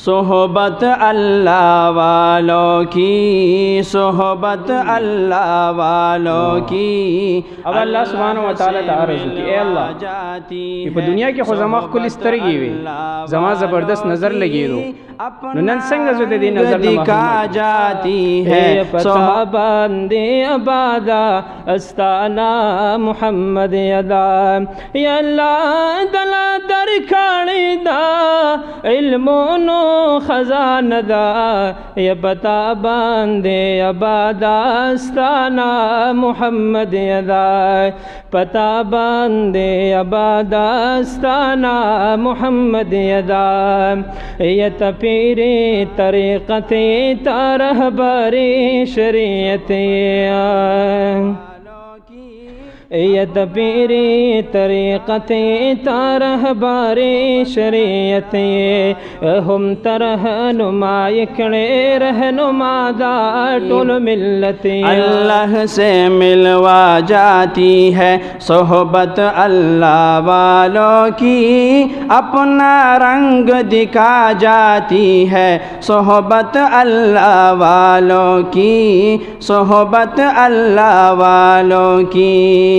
صحبت اللہ والوں کی، صحبت اللہ والوں کی. اب اللہ سبحانہ وتعالی تعرض کی اے اللہ په دنیا کې خو زما ښکلې سترګې وي، زما زبردست نظر لګېدو، نو نن څنګه زه د دې نظر نه دکھا جاتی ہے. پتا باندې آبادا استانا محمد ادا یا اللہ دلا در کھاڑی دا علمونو خزان دا یا پتا باندې آبادا استانا محمد ادا پتا باندې آبادا استانا محمد ادا یا تپیری طریقت تا رہبری شریعت ید پیری طریقت تا رہباری شریعت ہم ترہنما کڑے رہنما دا ٹول ملت. اللہ سے ملوا جاتی ہے صحبت اللہ والوں کی، اپنا رنگ دکھا جاتی ہے صحبت اللہ والوں کی، صحبت اللہ والوں کی.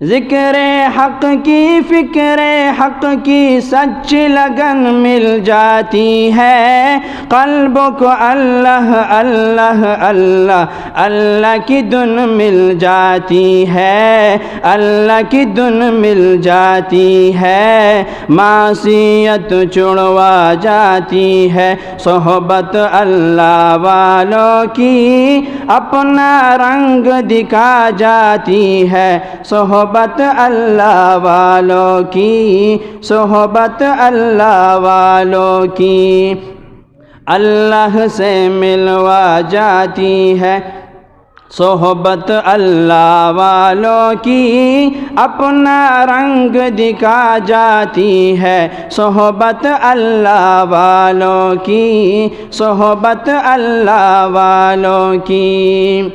ذکر حق کی فکر حق کی سچ لگن مل جاتی ہے، قلب کو اللہ اللہ اللہ اللہ کی دھن مل جاتی ہے، اللہ کی دھن مل جاتی ہے. معصیت چھڑوا جاتی ہے صحبت اللہ والوں کی، اپنا رنگ دکھا جاتی ہے صحبت اللہ والوں کی، صحبت اللہ والوں کی. اللہ سے ملوا جاتی ہے صحبت اللہ والوں کی، اپنا رنگ دکھا جاتی ہے صحبت اللہ والوں کی، صحبت اللہ والوں کی.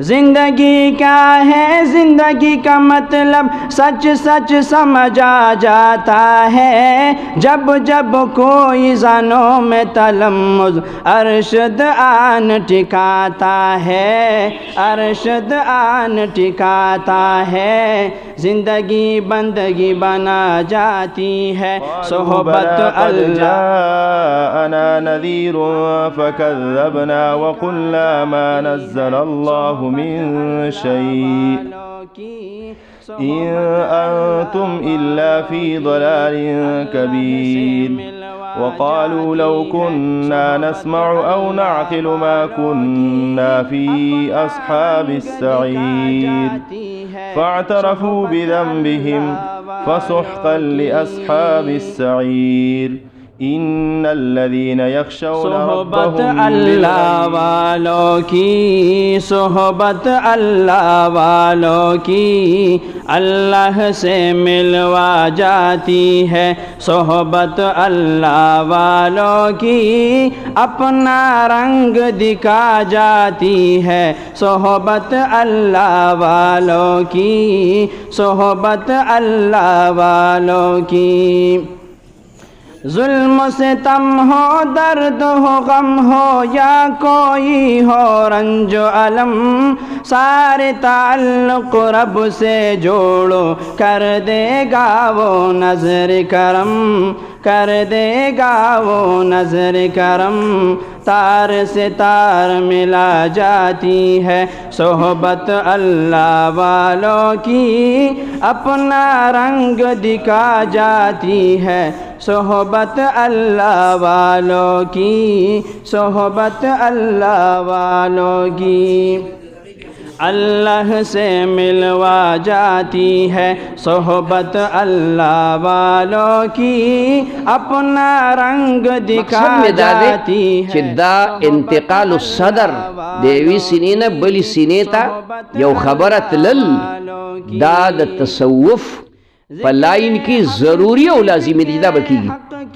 زندگی کیا ہے زندگی کا مطلب سچ سچ سمجھا جاتا ہے، جب جب کوئی زنوں میں تلمذ ارشد آن ٹھکاتا ہے، ارشد آن ٹھکاتا ہے. زندگی بندگی بنا جاتی ہے صحبت اللہ. جاءنا نذير فكذبنا وقلنا ما نزل الله من شيء إن أنتم إلا في ضلال كبير. وقالوا لو كنا نسمع أو نعقل ما كنا في أصحاب السعير فاعترفوا بذنبهم فسحقا لأصحاب السعير. ان الذين يخشون صحبت اللہ والوں کی، صحبت اللہ والوں کی. اللہ سے ملوا جاتی ہے صحبت اللہ والوں کی، اپنا رنگ دکھا جاتی ہے صحبت اللہ والوں کی، صحبت اللہ والوں کی. ظلم سے ستم ہو درد ہو غم ہو یا کوئی ہو رنج و علم، سارے تعلق رب سے جوڑو، کر دے گا وہ نظر کرم، کر دے گا وہ نظر کرم. تار سے تار ملا جاتی ہے صحبت اللہ والوں کی، اپنا رنگ دکھا جاتی ہے صحبت اللہ والوں کی، صحبت اللہ والوں کی. اللہ سے ملوا جاتی ہے صحبت اللہ والوں کی، اپنا رنگ دکھا جاتی ہے. چې دا انتقال الصدر دیوی سینې نه بلې سینې ته یو خبره تلل، دا د تصوف په لاین کې ضروری او لازمي دی. دا به کېږي